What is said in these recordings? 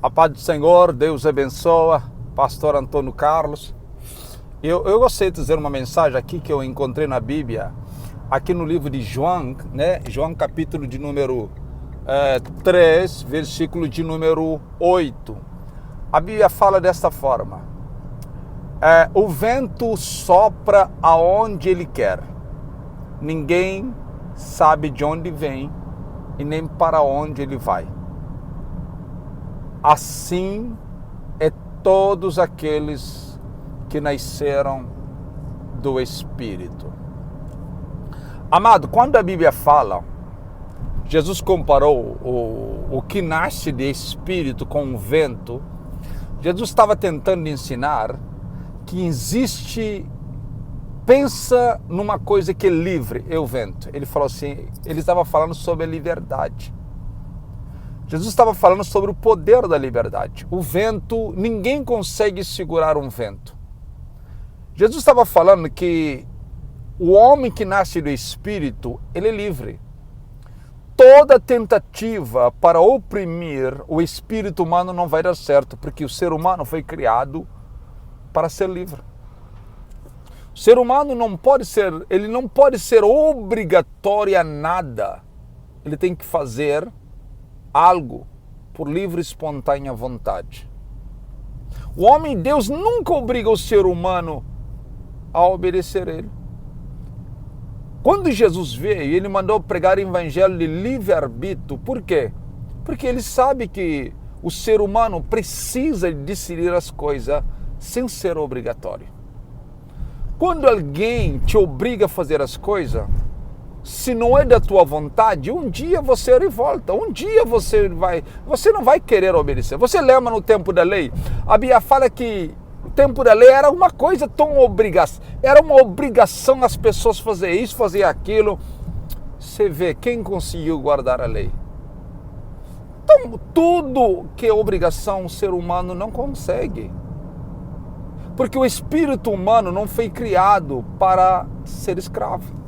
A paz do Senhor, Deus abençoa, Pastor Antônio Carlos. Eu gostaria de dizer uma mensagem aqui que eu encontrei na Bíblia, aqui no livro de João, né? João capítulo de número 3, versículo de número 8. A Bíblia fala desta forma: o vento sopra aonde ele quer, ninguém sabe de onde vem e nem para onde ele vai. Assim é todos aqueles que nasceram do Espírito. Amado, quando a Bíblia fala, Jesus comparou o que nasce de Espírito com o vento. Jesus estava tentando ensinar que existe, pensa numa coisa que é livre, é o vento. Ele falou assim, ele estava falando sobre a liberdade. Jesus estava falando sobre o poder da liberdade. O vento, ninguém consegue segurar um vento. Jesus estava falando que o homem que nasce do Espírito, ele é livre. Toda tentativa para oprimir o espírito humano não vai dar certo, porque o ser humano foi criado para ser livre. O ser humano não pode ser obrigatório a nada. Ele tem que fazer algo por livre e espontânea vontade. O homem, Deus nunca obriga o ser humano a obedecer a ele. Quando Jesus veio, ele mandou pregar o evangelho de livre-arbítrio. Por quê? Porque ele sabe que o ser humano precisa decidir as coisas sem ser obrigatório. Quando alguém te obriga a fazer as coisas, se não é da tua vontade, um dia você revolta, um dia você não vai querer obedecer. Você lembra no tempo da lei? A Bíblia fala que o tempo da lei era uma coisa tão era uma obrigação as pessoas fazer isso, fazer aquilo. Você vê quem conseguiu guardar a lei. Então, tudo que é obrigação, o ser humano não consegue. Porque o espírito humano não foi criado para ser escravo.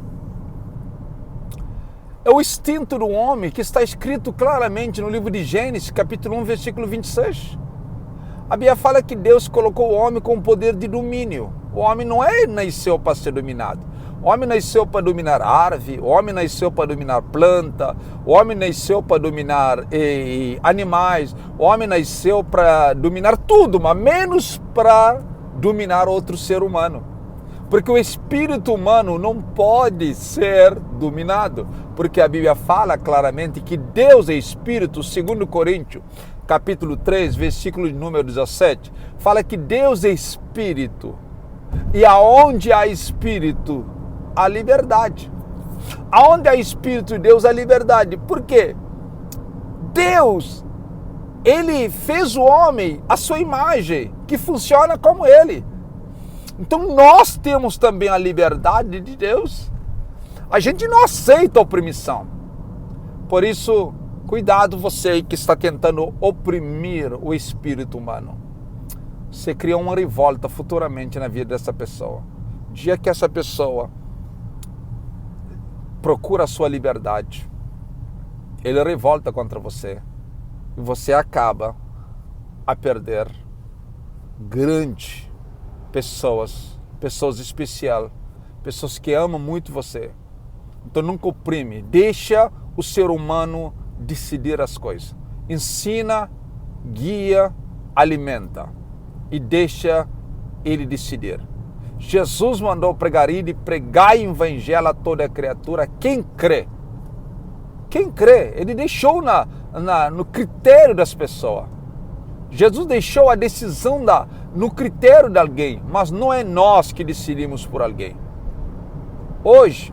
É o instinto do homem que está escrito claramente no livro de Gênesis, capítulo 1, versículo 26. A Bíblia fala que Deus colocou o homem com poder de domínio. O homem não nasceu para ser dominado. O homem nasceu para dominar árvore, o homem nasceu para dominar planta, o homem nasceu para dominar animais, o homem nasceu para dominar tudo, mas menos para dominar outro ser humano. Porque o espírito humano não pode ser dominado, porque a Bíblia fala claramente que Deus é espírito. 2 Coríntios, capítulo 3, versículo de número 17, fala que Deus é espírito, e aonde há espírito, há liberdade. Aonde há espírito de Deus, há liberdade. Por quê? Deus, ele fez o homem à sua imagem, que funciona como ele. Então nós temos também a liberdade de Deus. A gente não aceita a opressão. Por isso, cuidado você que está tentando oprimir o espírito humano. Você cria uma revolta futuramente na vida dessa pessoa. O dia que essa pessoa procura a sua liberdade, ele revolta contra você. E você acaba a perder pessoas especiais, pessoas que amam muito você. Então nunca oprime, deixa o ser humano decidir as coisas. Ensina, guia, alimenta e deixa ele decidir. Jesus mandou pregar o evangelho a toda criatura. Quem crê, ele deixou no critério das pessoas. Jesus deixou a decisão no critério de alguém, mas não é nós que decidimos por alguém. Hoje,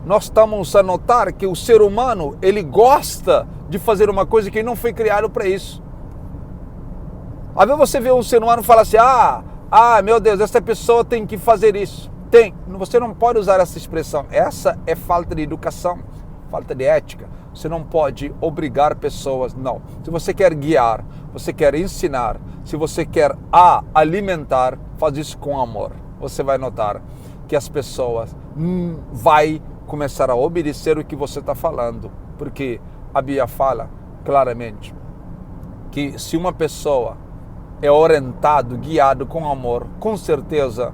nós estamos a notar que o ser humano, ele gosta de fazer uma coisa que não foi criado para isso. Às vezes você vê um ser humano e fala assim, meu Deus, essa pessoa tem que fazer isso. Você não pode usar essa expressão. Essa é falta de educação, falta de ética. Você não pode obrigar pessoas, não. Se você quer guiar, você quer ensinar, se você quer alimentar, faz isso com amor. Você vai notar que as pessoas vai começar a obedecer o que você está falando. Porque a Bíblia fala claramente que se uma pessoa é orientado, guiado com amor, com certeza,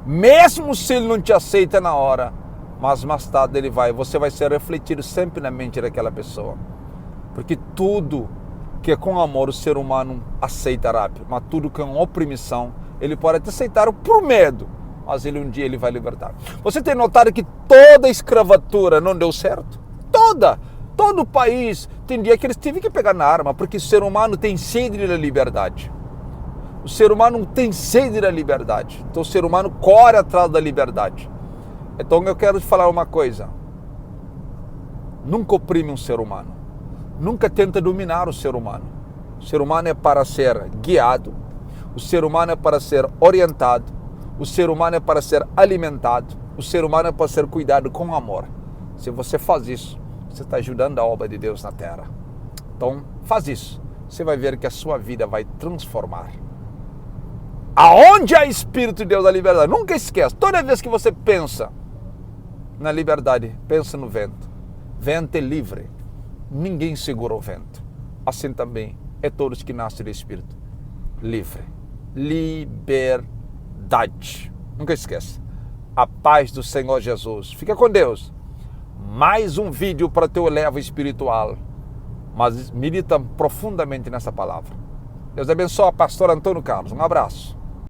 mesmo se ele não te aceita na hora, mas mais tarde você vai ser refletido sempre na mente daquela pessoa. Porque tudo que é com amor o ser humano aceita rápido, mas tudo que é uma opressão, ele pode até aceitar por medo, mas um dia ele vai libertar. Você tem notado que toda a escravatura não deu certo? Todo o país tem dia que eles tiveram que pegar na arma, porque o ser humano tem sede da liberdade. O ser humano tem sede da liberdade. Então o ser humano corre atrás da liberdade. Então eu quero te falar uma coisa. Nunca oprime um ser humano. Nunca tenta dominar o ser humano. O ser humano é para ser guiado. O ser humano é para ser orientado. O ser humano é para ser alimentado. O ser humano é para ser cuidado com amor. Se você faz isso, você está ajudando a obra de Deus na terra. Então, faz isso. Você vai ver que a sua vida vai transformar. Aonde há Espírito de Deus da liberdade? Nunca esqueça. Toda vez que você pensa na liberdade, pensa no vento. Vento é livre. Ninguém segura o vento. Assim também é todos que nascem do Espírito. Livre. Liberdade. Nunca esqueça. A paz do Senhor Jesus. Fica com Deus. Mais um vídeo para teu eleva espiritual. Mas medita profundamente nessa palavra. Deus abençoe, pastor Antônio Carlos. Um abraço.